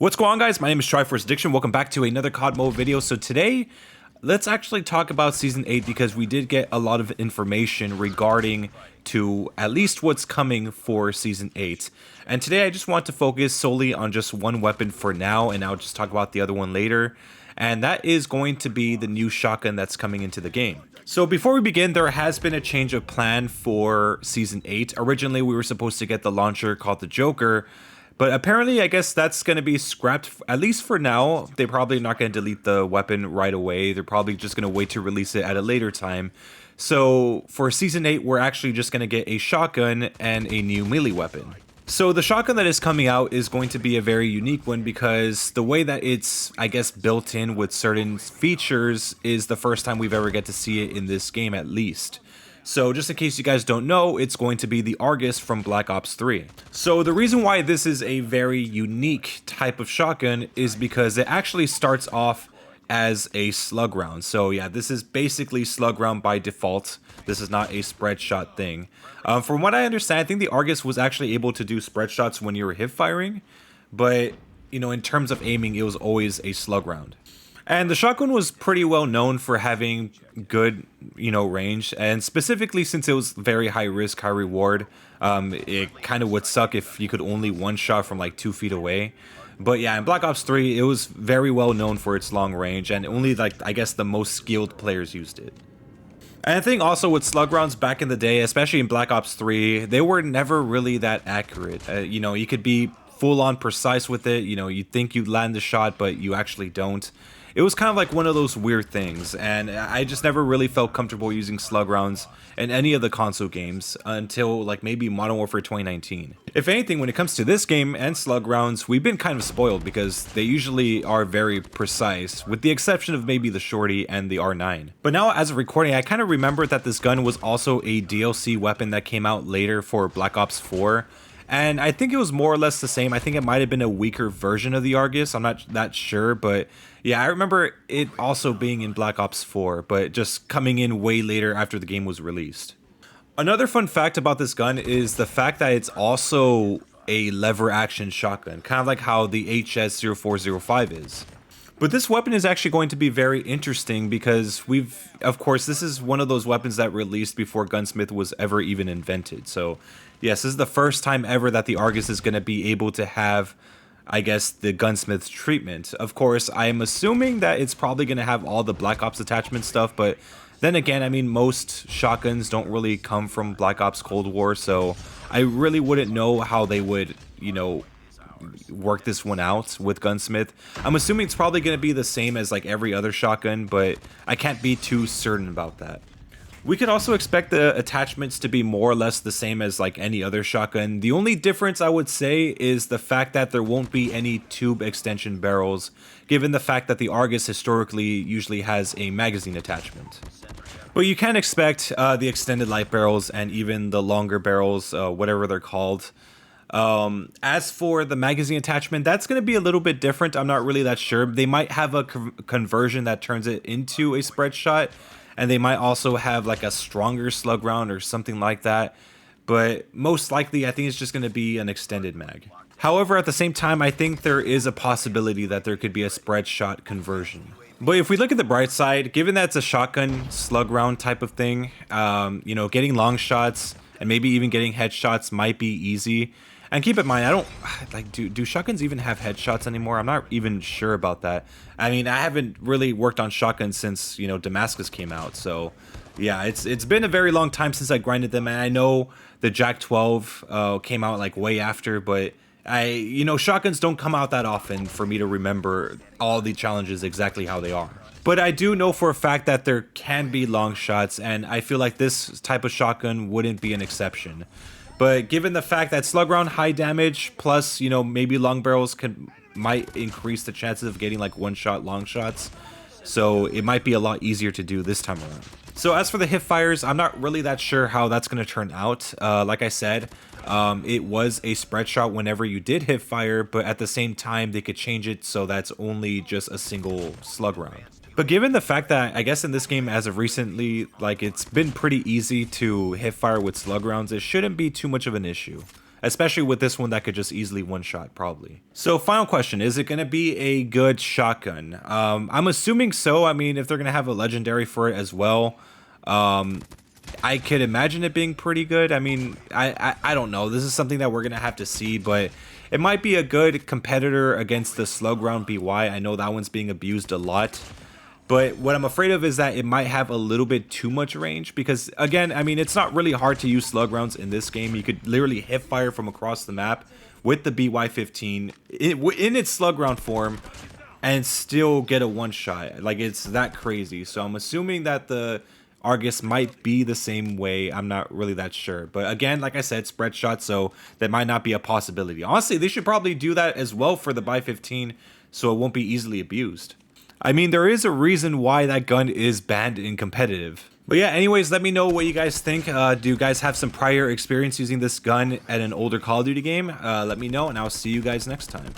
What's going on, guys? My name is Triforce Addiction. Welcome back to another COD mode video. So today, let's actually talk about Season 8 because we did get a lot of information regarding to at least what's coming for Season 8. And today I just want to focus solely on just one weapon for now, and I'll just talk about the other one later. And that is going to be the new shotgun that's coming into the game. So before we begin, there has been a change of plan for Season 8. Originally, we were supposed to get the launcher called the Joker, but apparently, I guess that's going to be scrapped, at least for now. They're probably not going to delete the weapon right away. They're probably just going to wait to release it at a later time. So for Season 8, we're actually just going to get a shotgun and a new melee weapon. So the shotgun that is coming out is going to be a very unique one because the way that it's, I guess, built in with certain features is the first time we've ever get to see it in this game, at least. So just in case you guys don't know, it's going to be the Argus from Black Ops 3. So the reason why this is a very unique type of shotgun is because it actually starts off as a slug round. So yeah, this is basically slug round by default. This is not a spread shot thing. From what I understand, I think the Argus was actually able to do spread shots when you were hip firing, but you know, in terms of aiming, it was always a slug round. And the shotgun was pretty well known for having good, range, and specifically since it was very high risk, high reward, it kind of would suck if you could only one shot from like 2 feet away. But yeah, in Black Ops 3, it was very well known for its long range, and only I guess the most skilled players used it. And I think also with slug rounds back in the day, especially in Black Ops 3, they were never really that accurate. You could be full on precise with it. You think you'd land the shot, but you actually don't. It was kind of like one of those weird things, and I just never really felt comfortable using slug rounds in any of the console games until like maybe Modern Warfare 2019. If anything, when it comes to this game and slug rounds, we've been kind of spoiled because they usually are very precise, with the exception of maybe the Shorty and the R9. But now as of recording, I kind of remember that this gun was also a DLC weapon that came out later for Black Ops 4. And I think it was more or less the same. I think it might have been a weaker version of the Argus. I'm not that sure, but yeah, I remember it also being in Black Ops 4, but just coming in way later after the game was released. Another fun fact about this gun is the fact that it's also a lever action shotgun, kind of like how the HS-0405 is. But this weapon is actually going to be very interesting because of course, this is one of those weapons that released before Gunsmith was ever even invented. So yes, this is the first time ever that the Argus is going to be able to have, I guess, the Gunsmith treatment. Of course, I am assuming that it's probably going to have all the Black Ops attachment stuff, but then again, I mean, most shotguns don't really come from Black Ops Cold War, so I really wouldn't know how they would, work this one out with Gunsmith. I'm assuming it's probably going to be the same as like every other shotgun, but I can't be too certain about that. We could also expect the attachments to be more or less the same as like any other shotgun. The only difference I would say is the fact that there won't be any tube extension barrels, given the fact that the Argus historically usually has a magazine attachment. But you can expect the extended light barrels and even the longer barrels, whatever they're called. As for the magazine attachment, that's going to be a little bit different. I'm not really that sure. They might have a conversion that turns it into a spread shot, and they might also have like a stronger slug round or something like that. But most likely, I think it's just going to be an extended mag. However, at the same time, I think there is a possibility that there could be a spread shot conversion. But if we look at the bright side, given that it's a shotgun slug round type of thing, getting long shots and maybe even getting headshots might be easy. And keep in mind, I don't like do shotguns even have headshots anymore? I'm not even sure about that. I mean, I haven't really worked on shotguns since Damascus came out. So yeah, it's been a very long time since I grinded them, and I know the Jack 12 came out like way after, but shotguns don't come out that often for me to remember all the challenges exactly how they are. But I do know for a fact that there can be long shots, and I feel like this type of shotgun wouldn't be an exception. But given the fact that slug round high damage plus, maybe long barrels might increase the chances of getting like one shot long shots. So it might be a lot easier to do this time around. So as for the Hipfires, I'm not really that sure how that's going to turn out. Like I said, it was a spread shot whenever you did Hipfire, but at the same time, they could change it so that's only just a single slug round. But given the fact that, I guess in this game as of recently, like it's been pretty easy to hip fire with slug rounds, it shouldn't be too much of an issue. especially with this one that could just easily one-shot probably. So final question, is it going to be a good shotgun? I'm assuming so. I mean, if they're going to have a legendary for it as well, I could imagine it being pretty good. I mean, I don't know. This is something that we're going to have to see, but it might be a good competitor against the slug round BY. I know that one's being abused a lot. But what I'm afraid of is that it might have a little bit too much range because, again, I mean, it's not really hard to use slug rounds in this game. You could literally hip fire from across the map with the BY-15 in its slug round form and still get a one-shot. Like, it's that crazy. So I'm assuming that the Argus might be the same way. I'm not really that sure. But again, like I said, spread shot, so that might not be a possibility. Honestly, they should probably do that as well for the BY-15 so it won't be easily abused. I mean, there is a reason why that gun is banned in competitive. But yeah, anyways, let me know what you guys think. Do you guys have some prior experience using this gun at an older Call of Duty game? Let me know, and I'll see you guys next time.